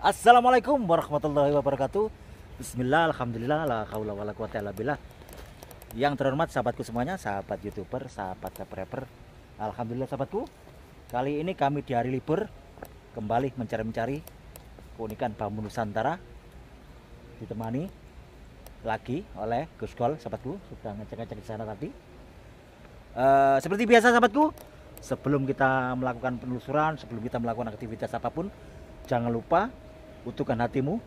Assalamualaikum warahmatullahi wabarakatuh. Bismillah, alhamdulillah, la haula wala quwata illa billah. Yang terhormat sahabatku semuanya, sahabat YouTuber, sahabat rapper. Alhamdulillah sahabatku, kali ini kami di hari libur kembali mencari-mencari keunikan bambu Nusantara, ditemani lagi oleh Gus Gol sahabatku, sudah ngecek-ngecek di sana tadi. Seperti biasa sahabatku, sebelum kita melakukan penelusuran, sebelum kita melakukan aktivitas apapun, jangan lupa utuhkan hatimu,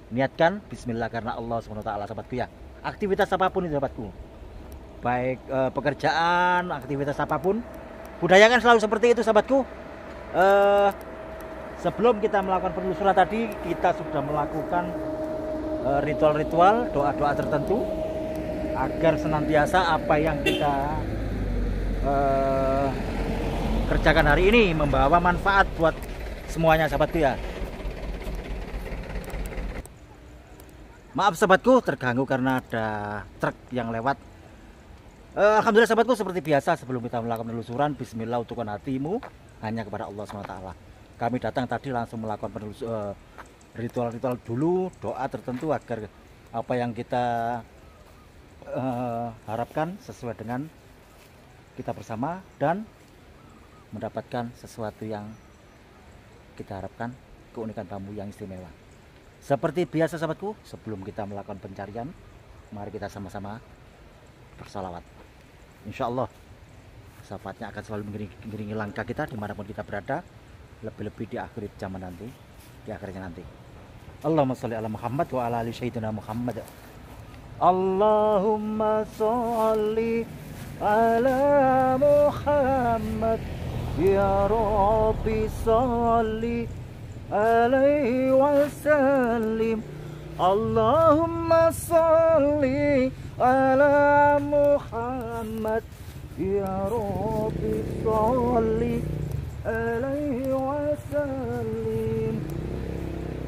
niatkan bismillah karena Allah SWT sahabatku ya. Aktivitas apapun itu sahabatku, baik pekerjaan, aktivitas apapun, budayakan selalu seperti itu sahabatku. Sebelum kita melakukan penelusuran tadi, kita sudah melakukan ritual-ritual, doa-doa tertentu agar senantiasa apa yang kita kerjakan hari ini membawa manfaat buat semuanya sahabatku ya. Maaf sahabatku, terganggu karena ada truk yang lewat. Alhamdulillah sahabatku, seperti biasa sebelum kita melakukan penelusuran, bismillah utuhkan hatimu hanya kepada Allah SWT. Kami datang tadi langsung melakukan ritual-ritual dulu, doa tertentu agar apa yang kita harapkan sesuai dengan kita bersama dan mendapatkan sesuatu yang kita harapkan, keunikan bambu yang istimewa. Seperti biasa sahabatku, sebelum kita melakukan pencarian, mari kita sama-sama bersalawat. Insya Allah sahabatnya akan selalu mengiringi langkah kita dimanapun kita berada, lebih-lebih di akhir zaman nanti, di akhirnya nanti. Allahumma sholli ala Muhammad wa ala ali sayyidina Muhammad. Allahumma sholli ala Muhammad ya Rabbi sholli alaihi wasallim. Allahumma sholli ala Muhammad ya Rabbi sholli alaihi wasallim.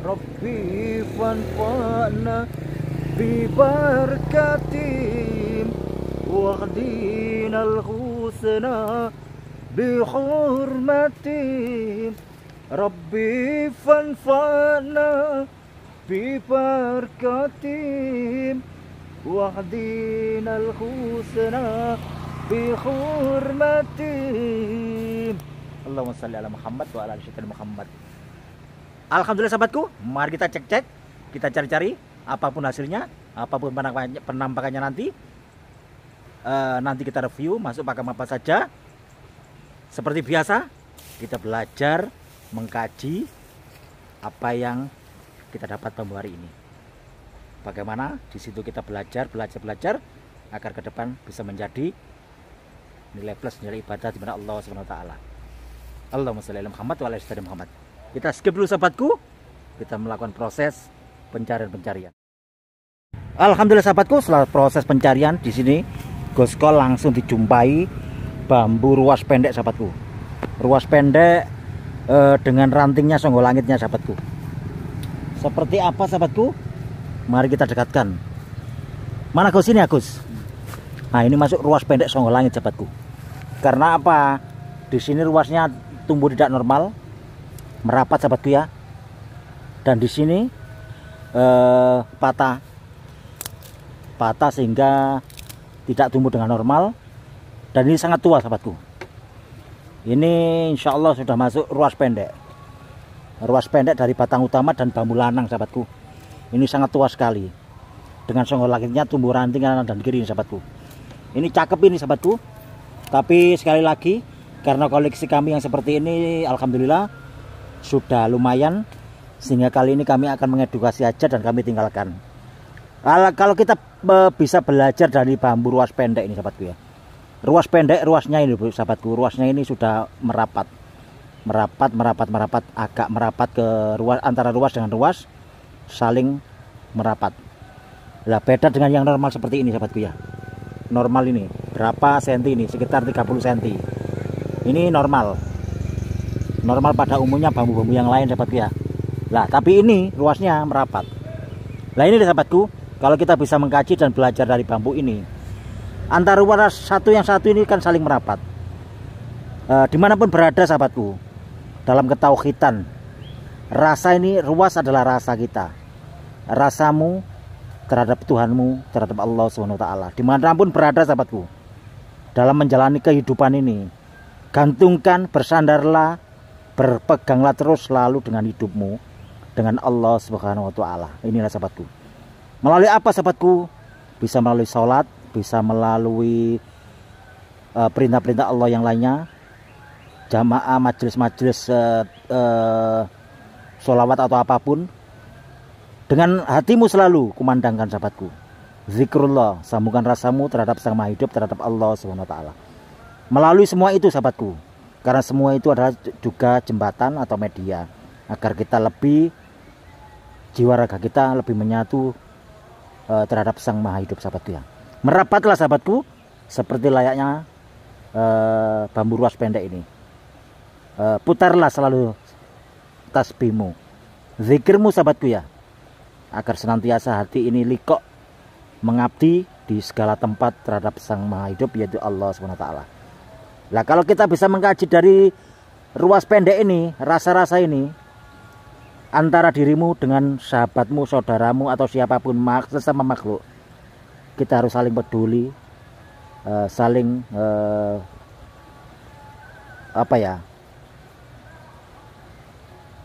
Rabbi fanfa'na bi barakatim wahdina al-husna bi hurmatim. Rabbi fanfa'na bi barakatim wahdina al-husna bi hurmatim. Allahumma shalli ala Muhammad wa ala ali sayyidina Muhammad. Alhamdulillah sahabatku, mari kita cek-cek, kita cari-cari apapun hasilnya, apapun penampakannya nanti. Nanti kita review masuk pakem apa saja. Seperti biasa, kita belajar mengkaji apa yang kita dapat bambu hari ini. Bagaimana di situ kita belajar agar ke depan bisa menjadi nilai plus, nilai ibadah di mana Allah SWT. Allahumma sholli ala Muhammad wa ala ali Muhammad. Kita skip dulu sahabatku, kita melakukan proses pencarian. Alhamdulillah sahabatku, setelah proses pencarian di sini Gus Gol langsung dijumpai bambu ruas pendek sahabatku. Ruas pendek dengan rantingnya songgolangitnya sahabatku. Seperti apa sahabatku? Mari kita dekatkan. Mana Gus ini ya Gus? Nah ini masuk ruas pendek songgolangit sahabatku. Karena apa? Di sini ruasnya tumbuh tidak normal, merapat sahabatku ya. Dan di sini patah sehingga tidak tumbuh dengan normal. Dan ini sangat tua sahabatku. Ini insya Allah sudah masuk ruas pendek. Ruas pendek dari batang utama dan bambu lanang sahabatku. Ini sangat tua sekali. Dengan songgolangitnya tumbuh ranting kanan dan kiri sahabatku. Ini cakep ini sahabatku. Tapi sekali lagi, karena koleksi kami yang seperti ini alhamdulillah sudah lumayan, sehingga kali ini kami akan mengedukasi aja dan kami tinggalkan. Kalau kita bisa belajar dari bambu ruas pendek ini sahabatku ya. Ruas pendek, ruasnya ini sahabatku, ruasnya ini sudah merapat, agak merapat ke ruas, antara ruas dengan ruas saling merapat. Lah beda dengan yang normal seperti ini sahabatku ya. Normal ini berapa senti ini? Sekitar 30 cm. Ini normal pada umumnya bambu-bambu yang lain sahabatku ya. Lah tapi ini ruasnya merapat. Lah ini sahabatku, kalau kita bisa mengkaji dan belajar dari bambu ini, antara ruas satu yang satu ini kan saling merapat. Dimanapun berada sahabatku, dalam ketauhidan Rasa ini ruas adalah rasa kita. Rasamu terhadap Tuhanmu, terhadap Allah Subhanahu wa taala. Dimanapun berada sahabatku, dalam menjalani kehidupan ini, gantungkan, bersandarlah, berpeganglah terus selalu dengan hidupmu dengan Allah Subhanahu wa taala. Inilah sahabatku. Melalui apa sahabatku? Bisa melalui sholat, bisa melalui perintah-perintah Allah yang lainnya, jamaah, majelis-majelis sholawat atau apapun. Dengan hatimu selalu kumandangkan sahabatku, zikrullah, sambungkan rasamu terhadap Sang Maha Hidup, terhadap Allah Subhanahu wa taala. Melalui semua itu sahabatku, karena semua itu adalah juga jembatan atau media agar kita lebih, jiwa raga kita lebih menyatu terhadap Sang Maha Hidup sahabatku ya. Merapatlah sahabatku seperti layaknya bambu ruas pendek ini. Putarlah selalu tasbihmu, zikirmu sahabatku ya, agar senantiasa hati ini likok mengabdi di segala tempat terhadap Sang Maha Hidup, yaitu Allah SWT. Nah, kalau kita bisa mengkaji dari ruas pendek ini, rasa-rasa ini, antara dirimu dengan sahabatmu, saudaramu, atau siapapun sesama makhluk, kita harus saling peduli, saling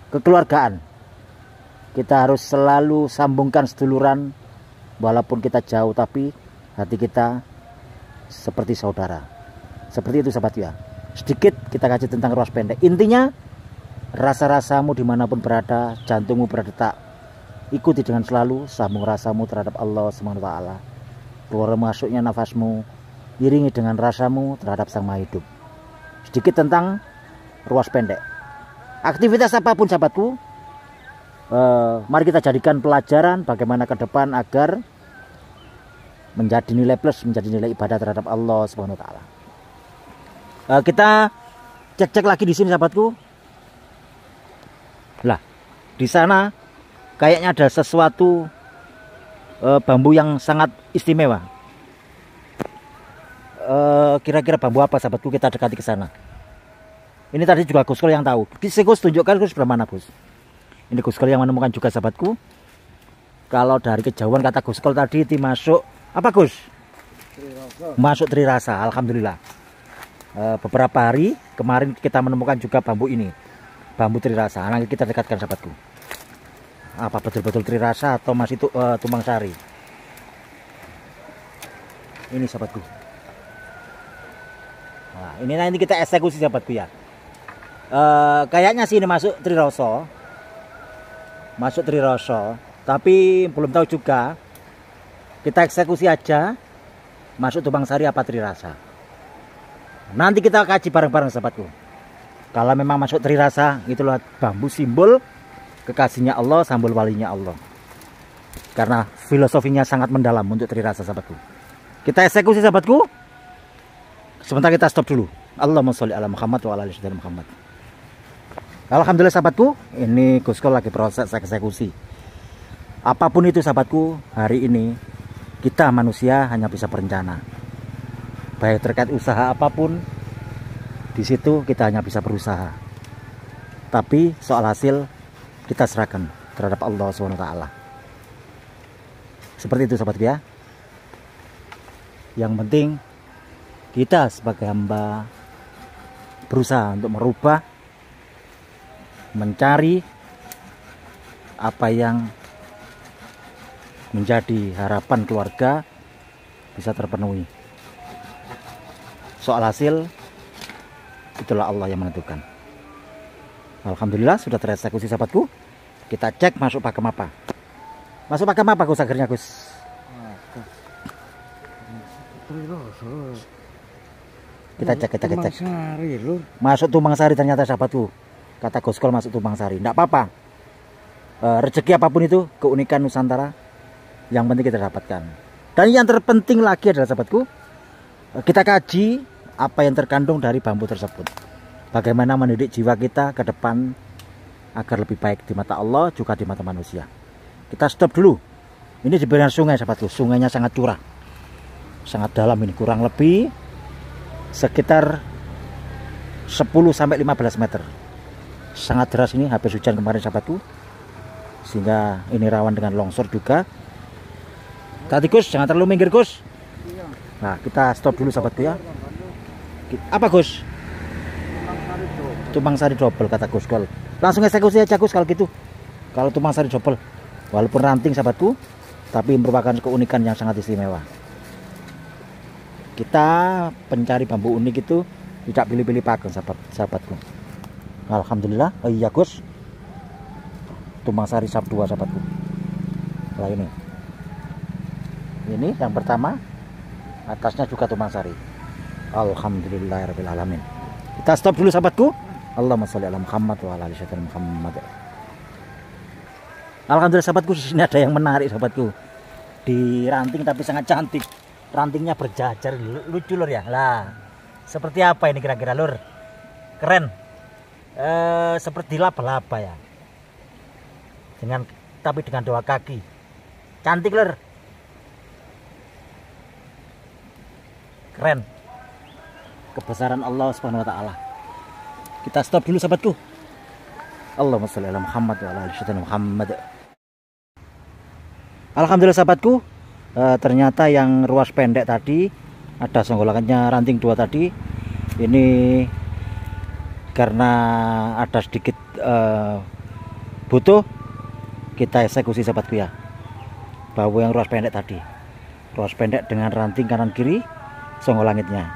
kekeluargaan. Kita harus selalu sambungkan seduluran, walaupun kita jauh tapi hati kita seperti saudara. Seperti itu sahabat ya. Sedikit kita kaji tentang ruas pendek. Intinya, rasa-rasamu dimanapun berada, jantungmu berdetak, ikuti dengan selalu sambung rasamu terhadap Allah SWT. Keluar masuknya nafasmu, iringi dengan rasamu terhadap Sang Maha Hidup. Sedikit tentang ruas pendek. Aktivitas apapun sahabatku, mari kita jadikan pelajaran bagaimana ke depan agar menjadi nilai plus, menjadi nilai ibadah terhadap Allah Subhanahu wa taala. Kita cek-cek lagi di sini sahabatku. Lah, di sana kayaknya ada sesuatu bambu yang sangat istimewa. Kira-kira bambu apa sahabatku? Kita dekati ke sana. Ini tadi juga Guskol yang tahu. Gus, tunjukkan Gus, sebelah mana Gus? Ini Guskol yang menemukan juga sahabatku. Kalau dari kejauhan kata Guskol tadi itu masuk apa Gus? Trirasa. Masuk Trirasa, alhamdulillah. Beberapa hari kemarin kita menemukan juga bambu ini, bambu Trirasa. Nanti kita dekatkan sahabatku. Apa betul-betul Trirasa atau masih tumbang sari? Ini sahabatku. Nah, ini nanti kita eksekusi sahabatku ya. Kayaknya sih ini masuk Trirasa. Masuk Trirasa, tapi belum tahu juga. Kita eksekusi aja masuk tumbang sari apa Trirasa. Nanti kita kaji bareng-bareng sahabatku. Kalau memang masuk Trirasa, itulah bambu simbol kekasihnya Allah, simbol walinya Allah. Karena filosofinya sangat mendalam untuk Trirasa sahabatku. Kita eksekusi sahabatku. Sebentar kita stop dulu. Allahumma sholli ala Muhammad wa ala ali Muhammad. Alhamdulillah sahabatku, ini Guskol lagi proses eksekusi. Apapun itu sahabatku, hari ini kita manusia hanya bisa berencana. Baik terkait usaha apapun, di situ kita hanya bisa berusaha. Tapi soal hasil kita serahkan terhadap Allah SWT. Seperti itu sahabatku ya. Yang penting kita sebagai hamba berusaha untuk merubah, mencari apa yang menjadi harapan keluarga bisa terpenuhi. Soal hasil, itulah Allah yang menentukan. Alhamdulillah sudah tereksekusi sahabatku. Kita cek masuk pakem apa. Masuk pakem apa Gus akhirnya Gus? Kita cek. Masuk tumbang sari ternyata sahabatku. Kata Guskol masuk tumbang sari. Tidak apa-apa. Rezeki apapun itu, keunikan Nusantara, yang penting kita dapatkan. Dan yang terpenting lagi adalah sahabatku, kita kaji apa yang terkandung dari bambu tersebut. Bagaimana mendidik jiwa kita ke depan agar lebih baik di mata Allah juga di mata manusia. Kita stop dulu. Ini di bibir sungai sahabatku. Sungainya sangat curah, sangat dalam ini, kurang lebih sekitar 10-15 meter. sangat deras ini habis hujan kemarin sahabatku, sehingga ini rawan dengan longsor juga. Tadi Gus, jangan terlalu minggir Gus. Nah, kita stop dulu sahabatku ya. Apa Gus? Tumpang sari double kata Gus. Langsung eksekusi aja Gus kalau gitu. Kalau tumpang sari double, walaupun ranting sahabatku, tapi merupakan keunikan yang sangat istimewa. Kita pencari bambu unik itu tidak pilih-pilih pakan sahabatku. Alhamdulillah. Oh iya Gus, tumpang sari sab 2 sahabatku. Nah ini yang pertama, atasnya juga tumpang sari. Alhamdulillahirrahmanirrahim. Kita stop dulu sahabatku. Allahumma sholli ala Muhammad wa ala ali sayyidina Muhammad. Alhamdulillah sahabatku, di sini ada yang menarik sahabatku. Di ranting tapi sangat cantik. Rantingnya berjajar, lucu lur ya. Lah, seperti apa ini kira-kira lur? Keren. Seperti laba-laba ya. Tapi dengan 2 kaki. Cantik lur. Keren. Kebesaran Allah Subhanahu wa taala. Kita stop dulu sahabatku. Allahumma sholli ala Muhammad wa ala ali sayyidina Muhammad. Alhamdulillah sahabatku, ternyata yang ruas pendek tadi ada songgolangannya ranting 2 tadi. Ini karena ada sedikit butuh, kita eksekusi sahabatku ya. Bahwa yang ruas pendek tadi, ruas pendek dengan ranting kanan kiri songgolangitnya.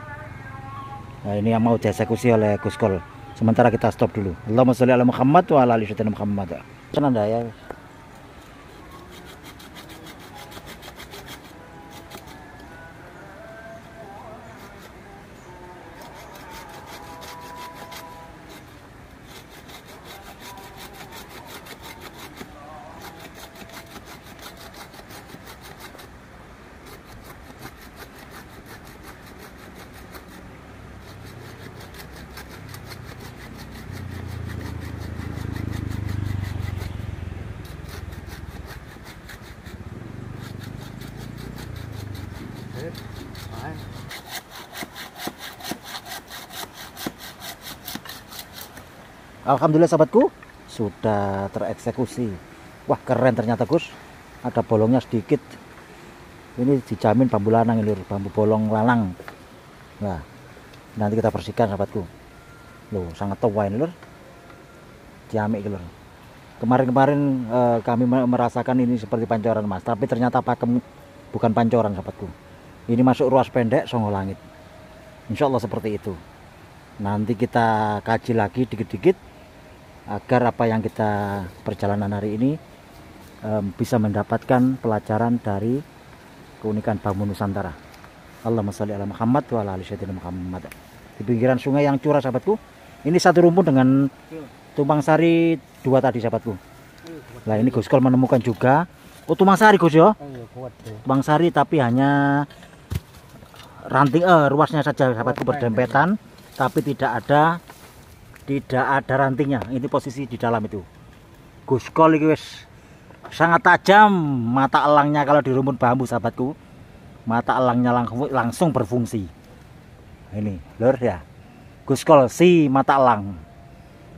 Nah, ini yang mau dieksekusi oleh Gus Kol. Sementara kita stop dulu. Allahumma sholli ala Muhammad wa ala ali sayyidina Muhammad. Senang dah ya. Alhamdulillah sahabatku, sudah tereksekusi. Wah keren ternyata Gus, ada bolongnya sedikit. Ini dijamin bambu lanang ini, bambu bolong lanang. Nah, nanti kita bersihkan sahabatku. Loh, sangat tua ini lur, ciamik lur. Kemarin-kemarin kami merasakan ini seperti pancoran mas, tapi ternyata pakem, bukan pancoran sahabatku. Ini masuk ruas pendek Songgolangit. Insya Allah seperti itu. Nanti kita kaji lagi dikit-dikit agar apa yang kita perjalanan hari ini bisa mendapatkan pelajaran dari keunikan bambu Nusantara. Allahumma sholli ala Muhammad wa ala ali sayyidina Muhammad. Di pinggiran sungai yang curah sahabatku. Ini satu rumpun dengan tumpang sari 2 tadi sahabatku. Nah ini Gus Kol menemukan juga. Oh tumpang sari Gus ya. Tumpang sari tapi hanya ranting ruasnya saja sahabatku berdempetan, tapi tidak ada rantingnya. Ini posisi di dalam itu. Gus Kol ini wis sangat tajam mata elangnya kalau di rumpun bambu sahabatku. Mata elangnya langsung berfungsi. Ini lur ya. Gus Kol si mata elang.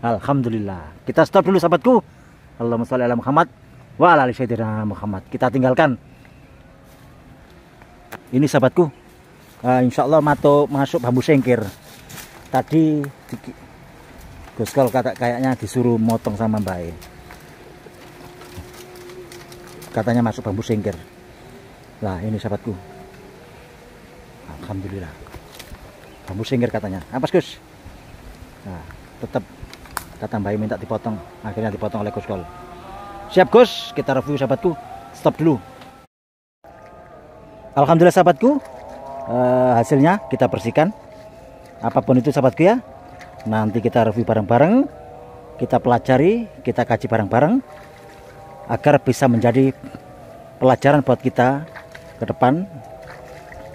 Alhamdulillah. Kita stop dulu sahabatku. Allahumma sholli ala Muhammad wa ala ali sayyidina Muhammad. Kita tinggalkan. Ini sahabatku. Insya Allah masuk bambu sengkir. Tadi Gus Kol kayaknya disuruh motong sama Mbak E. Katanya masuk bambu sengkir. Lah ini sahabatku. Alhamdulillah. Bambu sengkir katanya. Apa Gus? Nah, tetap kata Mbak E minta dipotong. Akhirnya dipotong oleh Gus Kol. Siap Gus, kita review sahabatku. Stop dulu. Alhamdulillah sahabatku. Hasilnya kita bersihkan. Apapun itu sahabatku ya. Nanti kita review bareng-bareng, kita pelajari, kita kaji bareng-bareng agar bisa menjadi pelajaran buat kita ke depan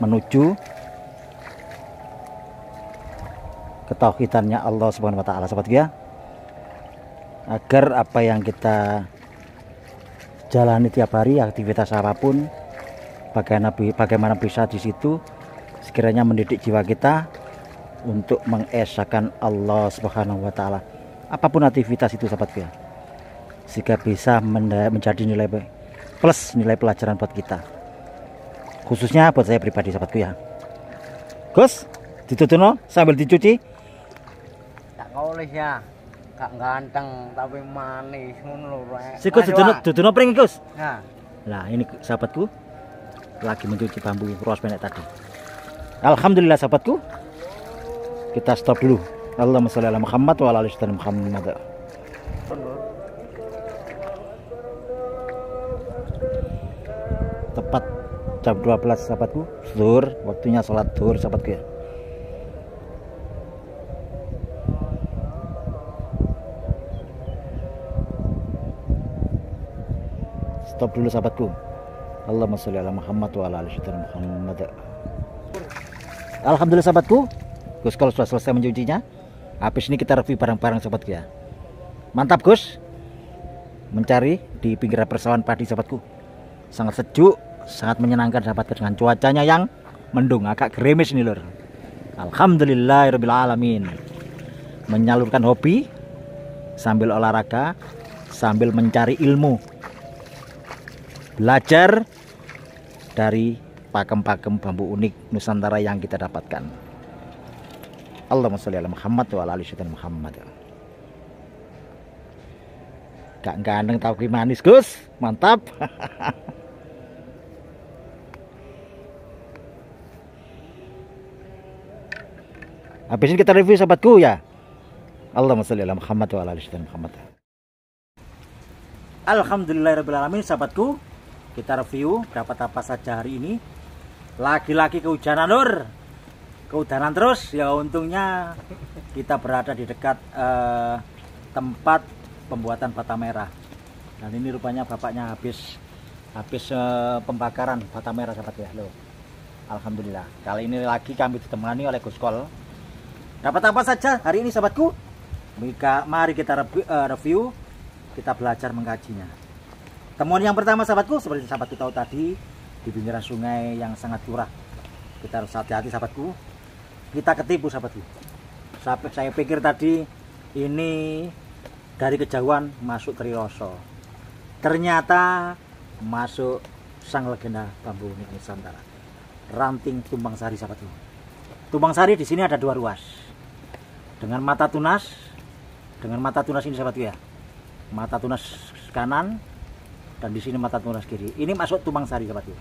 menuju ketauhidannya Allah Subhanahu wa taala sahabatku ya. Agar apa yang kita jalani tiap hari, aktivitas apapun, bagaimana bisa di situ sekiranya mendidik jiwa kita untuk mengesahkan Allah Subhanahu wa taala apapun aktivitas itu sahabatku ya, sehingga bisa menjadi nilai plus, nilai pelajaran buat kita, khususnya buat saya pribadi sahabatku ya. Gus, ditutuno sambil dicuci. Tak oleh ya. Gak ganteng tapi manis ngono lho rek. Si Gus duduno pring Gus. Nah. Nah, ini sahabatku lagi mencuci bambu ros pendek tadi. Alhamdulillah sahabatku. Kita stop dulu. Allahumma sholli ala Muhammad wa ala ali Muhammad. Tepat jam 12 sahabatku, zuhur, waktunya sholat zuhur sahabatku ya. Stop dulu sahabatku. Allahumma sholli ala Muhammad wa ala ali Muhammad. Alhamdulillah sahabatku, Gus kalau sudah selesai mencucinya, habis ini kita review barang-barang sahabatku ya. Mantap Gus, mencari di pinggir persawahan padi sahabatku, sangat sejuk, sangat menyenangkan sahabatku, dengan cuacanya yang mendung, agak gerimis nih lur. Alhamdulillahirabbil alamin. Menyalurkan hobi sambil olahraga, sambil mencari ilmu, belajar dari pakem-pakem bambu unik Nusantara yang kita dapatkan. Allahumma sholli ala Muhammad wa ala ali Muhammad. Gak ganteng tapi manis Gus, mantap. Habis ini kita review sahabatku ya. Allahumma sholli ala Muhammad wa ala ali Muhammad. Alhamdulillahirabbil alamin sahabatku, kita review dapat apa saja hari ini. Lagi-lagi kehujanan lur, kehujanan terus ya. Untungnya kita berada di dekat tempat pembuatan bata merah. Dan ini rupanya bapaknya habis pembakaran bata merah sahabat ya loh. Alhamdulillah kali ini lagi kami ditemani oleh Gus Kol. Dapat apa saja hari ini sahabatku? Mari kita review, kita belajar mengkajinya. Temuan yang pertama sahabatku, seperti sahabatku tahu tadi, di pinggiran sungai yang sangat curah. Kita harus hati-hati sahabatku, kita ketipu sahabatku. Saya pikir tadi ini dari kejauhan masuk Triloso, ternyata masuk sang legenda bambu unik Nusantara, ranting Tumbang Sari sahabatku. Tumbang Sari di sini ada 2 ruas, dengan mata tunas ini sahabatku ya, mata tunas kanan dan di sini mata tunas kiri. Ini masuk Tumbang Sari sahabatku,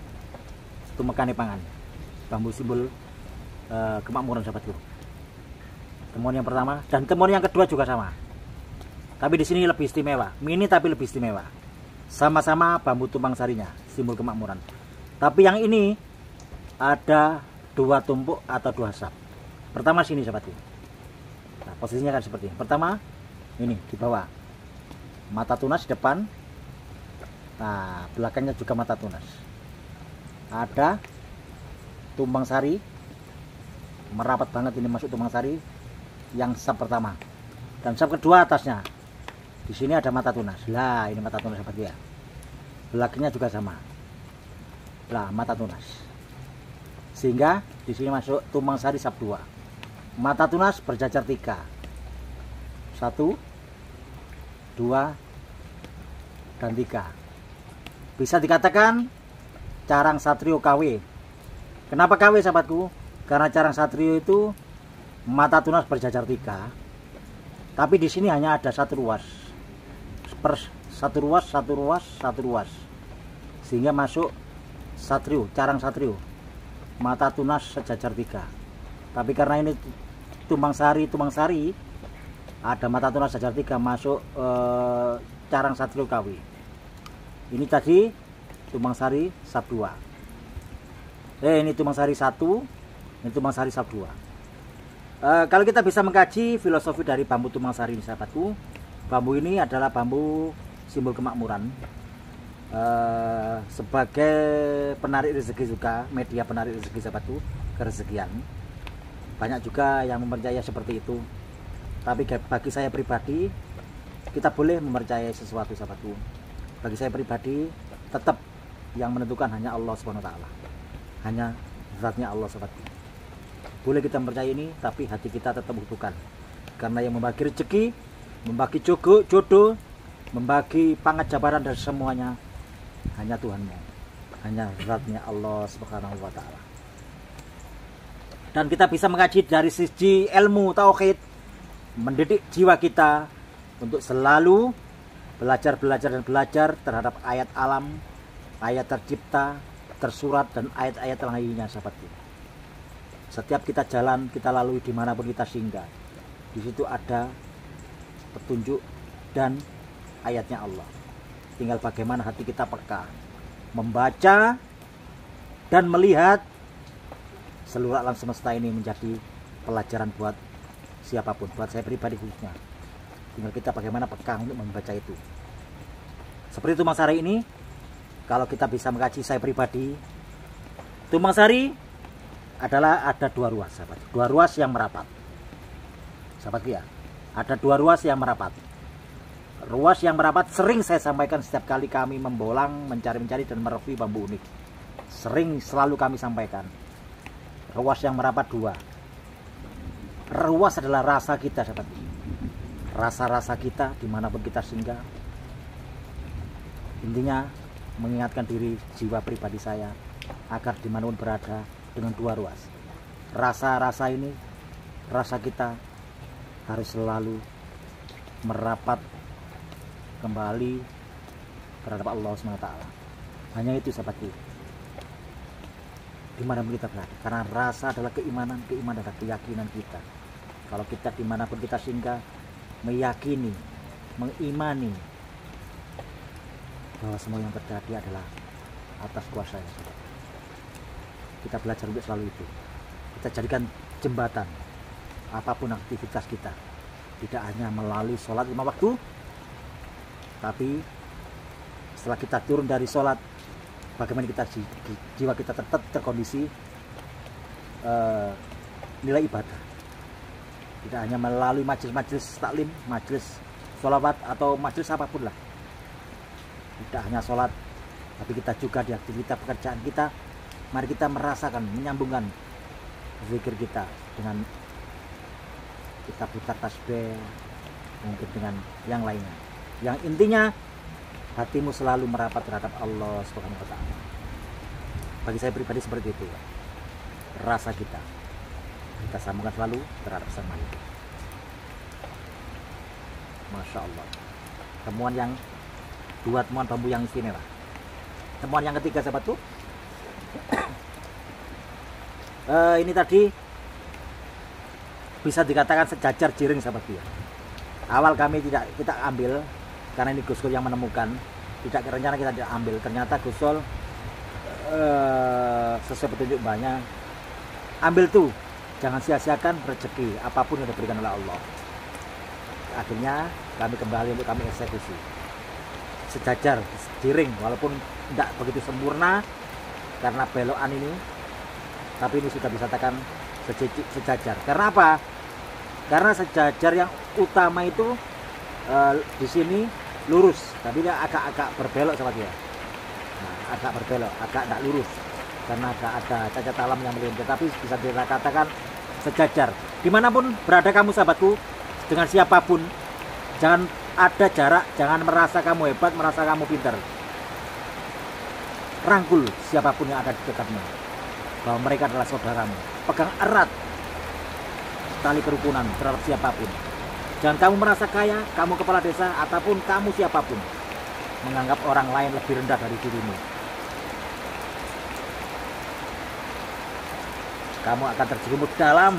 Tumekane Pangan, bambu simbol kemakmuran sahabatku. Temuan yang pertama dan temuan yang kedua juga sama, tapi di sini lebih istimewa, mini tapi lebih istimewa. Sama-sama bambu Tumbang Sarinya, simbol kemakmuran. Tapi yang ini ada 2 tumpuk atau 2 sap. Pertama sini sahabatku. Nah, posisinya kan seperti ini. Pertama ini di bawah, mata tunas di depan. Nah, belakangnya juga mata tunas. Ada Tumbang Sari, merapat banget ini masuk Tumbang Sari yang sap pertama. Dan sap kedua atasnya. Di sini ada mata tunas. Lah, ini mata tunas sahabat ya. Belakangnya juga sama. Lah, mata tunas. Sehingga di sini masuk Tumbang Sari sap 2. Mata tunas berjajar 3. 1, 2, dan 3. Bisa dikatakan Carang Satrio KW. Kenapa KW sahabatku? Karena Carang Satrio itu mata tunas berjajar 3. Tapi di sini hanya ada 1 ruas. Satu ruas. Sehingga masuk Satrio, Carang Satrio. Mata tunas sejajar 3. Tapi karena ini Tumbang Sari, ada mata tunas sejajar 3, masuk Carang Satrio KW. Ini tadi Tumbang Sari sap 2. Ini Tumbang Sari 1, ini Tumbang Sari sap 2. Kalau kita bisa mengkaji filosofi dari bambu Tumbang Sari ini sahabatku, bambu ini adalah bambu simbol kemakmuran, sebagai penarik rezeki juga, media penarik rezeki sahabatku, kerezekian. Banyak juga yang mempercayai seperti itu. Tapi bagi saya pribadi, kita boleh mempercayai sesuatu sahabatku. Bagi saya pribadi, tetap yang menentukan hanya Allah SWT, hanya zatnya Allah sahabatku. Boleh kita mempercayai ini, tapi hati kita tetap butuhkan, karena yang membagi rezeki membagi jodoh, membagi pangkat jabatan dan semuanya hanya Tuhanmu, hanya zatnya Allah Subhanahu wa Ta'ala. Dan kita bisa mengaji dari sisi ilmu tauhid, mendidik jiwa kita untuk selalu belajar terhadap ayat alam, ayat tercipta, tersurat, dan ayat-ayat lainnya, sahabatku. Setiap kita jalan, kita lalui dimanapun kita singgah, di situ ada petunjuk dan ayatnya Allah. Tinggal bagaimana hati kita peka, membaca dan melihat seluruh alam semesta ini menjadi pelajaran buat siapapun, buat saya pribadi khususnya. Tinggal kita bagaimana peka untuk membaca itu. Seperti Tumbang Sari ini, kalau kita bisa mengkaji saya pribadi, Tumbang Sari adalah ada dua ruas, sahabat. Dua ruas yang merapat, sahabatku ya. Ada dua ruas yang merapat. Ruas yang merapat sering saya sampaikan setiap kali kami membolang, mencari-mencari dan mereview bambu unik. Selalu kami sampaikan. Ruas yang merapat dua. Ruas adalah rasa kita, sahabat. Rasa-rasa kita dimanapun kita singgah. Intinya mengingatkan diri jiwa pribadi saya agar dimanapun berada dengan dua ruas. Rasa-rasa ini, rasa kita harus selalu merapat kembali terhadap Allah SWT. Hanya itu, sahabatku. Dimanapun kita berada, karena rasa adalah keimanan adalah keyakinan kita. Kalau kita dimanapun kita singgah, meyakini, mengimani bahwa semua yang terjadi adalah atas kuasa yang sudah. Kita belajar untuk selalu itu. Kita jadikan jembatan apapun aktivitas kita, tidak hanya melalui sholat 5 waktu, tapi setelah kita turun dari sholat, bagaimana kita jiwa kita tetap terkondisi nilai ibadah. Tidak hanya melalui majelis taklim, majelis sholawat atau majelis apapun lah. Tidak hanya sholat, tapi kita juga di aktivitas pekerjaan kita. Mari kita merasakan, menyambungkan zikir kita dengan kita putar tasbih, mungkin dengan yang lainnya. Yang intinya hatimu selalu merapat terhadap Allah Subhanahu wa Ta'ala. Bagi saya pribadi seperti itu, rasa kita sambungkan selalu terhadap Sang Malik. Masya Allah. Temuan yang dua, temuan bambu yang istimewa. Temuan yang ketiga, sahabatku. Ini tadi bisa dikatakan sejajar jiring, sahabatku ya. Awal kami tidak kita ambil karena ini Gus Sol yang menemukan. Tidak rencana kita tidak ambil. Ternyata Gus Sol sesuai petunjuk banyak. Ambil tuh, jangan sia-siakan rezeki apapun yang diberikan oleh Allah. Akhirnya kami kembali untuk kami eksekusi. Sejajar jiring, walaupun tidak begitu sempurna karena belokan ini, tapi ini sudah disatakan sejajar. Karena apa? Karena sejajar yang utama itu di sini lurus, tapi dia agak berbelok, sahabat ya. Nah, agak berbelok, agak tidak lurus karena ada cacat alam yang melintas, tapi bisa dikatakan sejajar. Dimanapun berada kamu, sahabatku, dengan siapapun, jangan ada jarak, jangan merasa kamu hebat, merasa kamu pintar. Rangkul siapapun yang ada di dekatmu, bahwa mereka adalah saudaramu. Pegang erat tali kerukunan terhadap siapapun. Jangan kamu merasa kaya, kamu kepala desa, ataupun kamu siapapun, menganggap orang lain lebih rendah dari dirimu. Kamu akan terjerumus dalam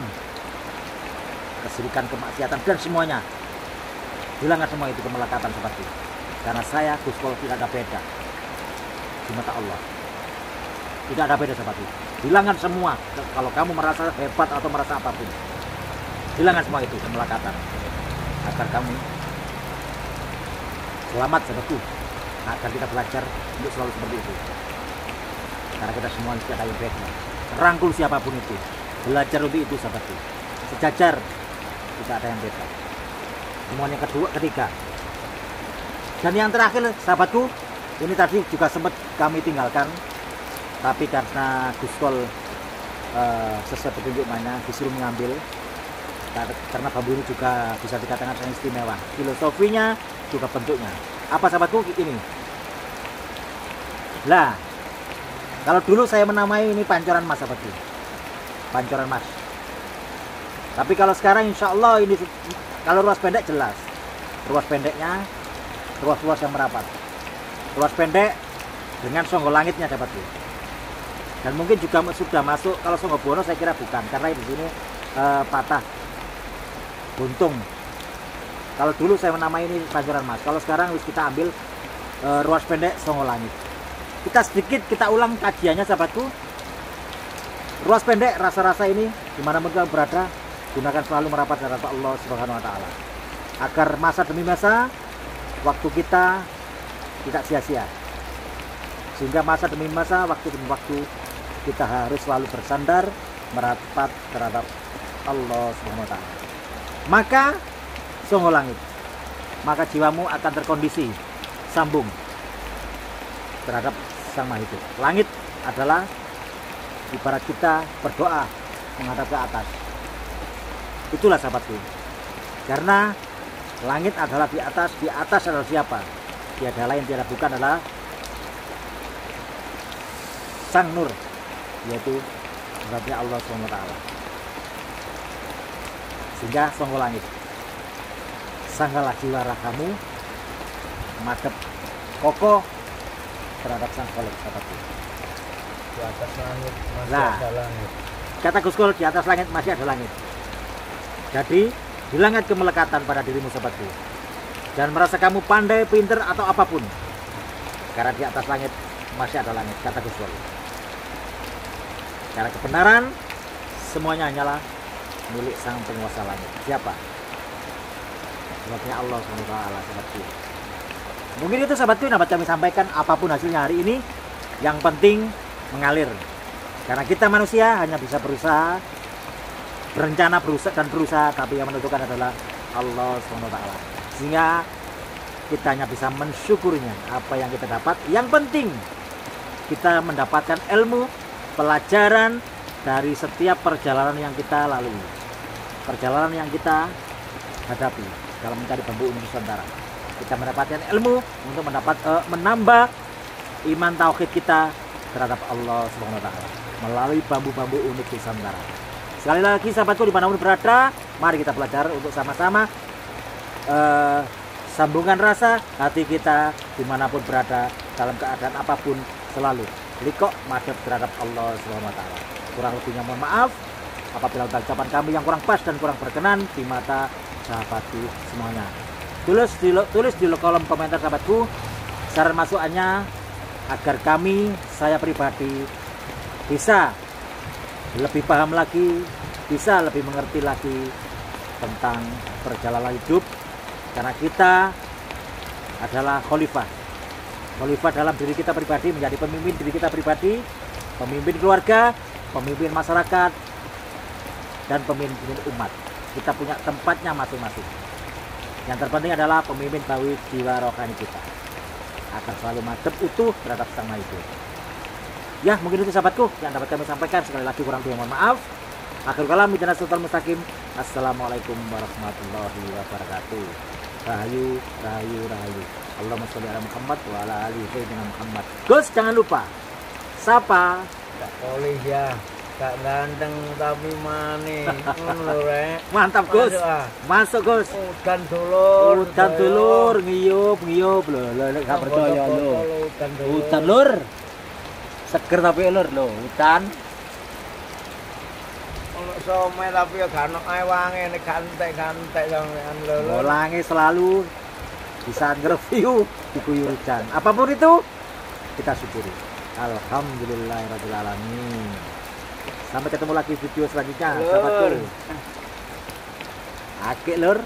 kesyirikan, kemaksiatan, dan semuanya. Hilangkan semua itu kemelekatan seperti itu. Karena saya, Gus Sol, tidak ada beda di mata Allah. Tidak ada beda seperti itu. Hilangkan semua. Kalau kamu merasa hebat atau merasa apapun, hilangkan semua itu kemelekatan, agar kamu selamat, sahabatku. Agar kita belajar untuk selalu seperti itu. Karena kita semua tidak ada yang beda. Rangkul siapapun itu, belajar untuk itu, sahabatku. Sejajar, tidak ada yang beda. Semuanya ketiga. Dan yang terakhir, sahabatku, ini tadi juga sempat kami tinggalkan, tapi karena Gus Sol sesuai petunjuk mana disuruh mengambil, Karena bambu ini juga bisa dikatakan sangat istimewa. Filosofinya juga bentuknya. Apa sahabatku ini? Lah, kalau dulu saya menamai ini pancoran mas sahabatku. Pancoran mas. Tapi kalau sekarang insya Allah ini kalau ruas pendek jelas. Ruas pendeknya, ruas-ruas yang merapat. Ruas pendek dengan songgol langitnya sahabatku. Dan mungkin juga sudah masuk, kalau Songgobono saya kira bukan, karena di sini patah buntung. Kalau dulu saya menamai ini pancoran mas. Kalau sekarang kita ambil ruas pendek songgol langit. Kita ulang kajiannya sahabatku. Ruas pendek rasa-rasa ini dimanapun kita berada, gunakan selalu merapat ke hadapan Allah Subhanahu Wa Taala, agar masa demi masa waktu kita tidak sia-sia, sehingga masa demi masa, waktu demi waktu kita harus selalu bersandar merapat terhadap Allah Subhanahu Wa Taala. Maka songgol langit, maka jiwamu akan terkondisi sambung terhadap Sang Maha Hidup. Langit adalah ibarat kita berdoa menghadap ke atas. Itulah sahabatku. Karena langit adalah di atas adalah siapa? Tiada lain tiada bukan adalah Sang Nur, yaitu berarti Allah SWT. Sehingga songgol langit, sanggalah jiwa ragamu madep kokoh terhadap sang Khalik sahabatku. Di atas langit masih Nah, ada langit. kata Gus Gol, di atas langit masih ada langit. Jadi hilangkan kemelekatan pada dirimu sahabatku. Jangan merasa kamu pandai, pinter atau apapun, karena di atas langit masih ada langit, kata Gus Gol. Karena kebenaran semuanya hanyalah milik sang penguasa langit. Siapa? Sebabnya Allah SWT sahabatku. Mungkin itu sahabatku yang dapat kami sampaikan. Apapun hasilnya hari ini, yang penting mengalir. Karena kita manusia hanya bisa berusaha, berencana, berusaha, tapi yang menentukan adalah Allah SWT. Sehingga kita hanya bisa mensyukurinya apa yang kita dapat. Yang penting kita mendapatkan ilmu, pelajaran dari setiap perjalanan yang kita lalui, perjalanan yang kita hadapi dalam mencari bambu unik Nusantara. Kita mendapatkan ilmu untuk menambah iman tauhid kita terhadap Allah Subhanahu Wa Taala melalui bambu-bambu unik Nusantara. Sekali lagi sahabatku dimanapun berada, mari kita belajar untuk sama-sama sambungan rasa hati kita dimanapun berada, dalam keadaan apapun selalu likok madhep terhadap Allah Subhanahu Wa Taala. Kurang lebihnya mohon maaf apabila ucapan kami yang kurang pas dan kurang berkenan di mata sahabatku semuanya. Tulis di kolom komentar sahabatku saran masukannya agar saya pribadi bisa lebih paham lagi, bisa lebih mengerti lagi tentang perjalanan hidup, karena kita adalah khalifah dalam diri kita pribadi, menjadi pemimpin diri kita pribadi, pemimpin keluarga, pemimpin masyarakat, dan pemimpin umat. Kita punya tempatnya masing-masing. Yang terpenting adalah pemimpin bawih jiwa rohani kita akan selalu madep utuh terhadap Sang Maha Hidup. Ya, mungkin itu sahabatku yang dapat kami sampaikan. Sekali lagi kurang lebih mohon maaf. Akhir kalam bidana sultan mustaqim. Assalamualaikum warahmatullahi wabarakatuh. Rahayu, rahayu, rahayu. Allahumma sholli ala Muhammad wa ala ali sayyidina Muhammad. Gus, jangan lupa sapa Kak Kolih ya, Kak ganteng tapi manis. Ngono rek. Mantap Gus. Masuk Gus. Udan dulur. Udan dulur, ngiyup lho nek gak percaya lho. Udan lur. Seger tapi lur lho, udan. Ono some tapi ya gak ono ewange nek gantek-gantek sampean lho. Bolange selalu bisa nge-review diguyur hujan. Apapun itu kita syukuri. Alhamdulillahirabbil alamin. Sampai ketemu lagi video selanjutnya, sahabatku. Akik lur.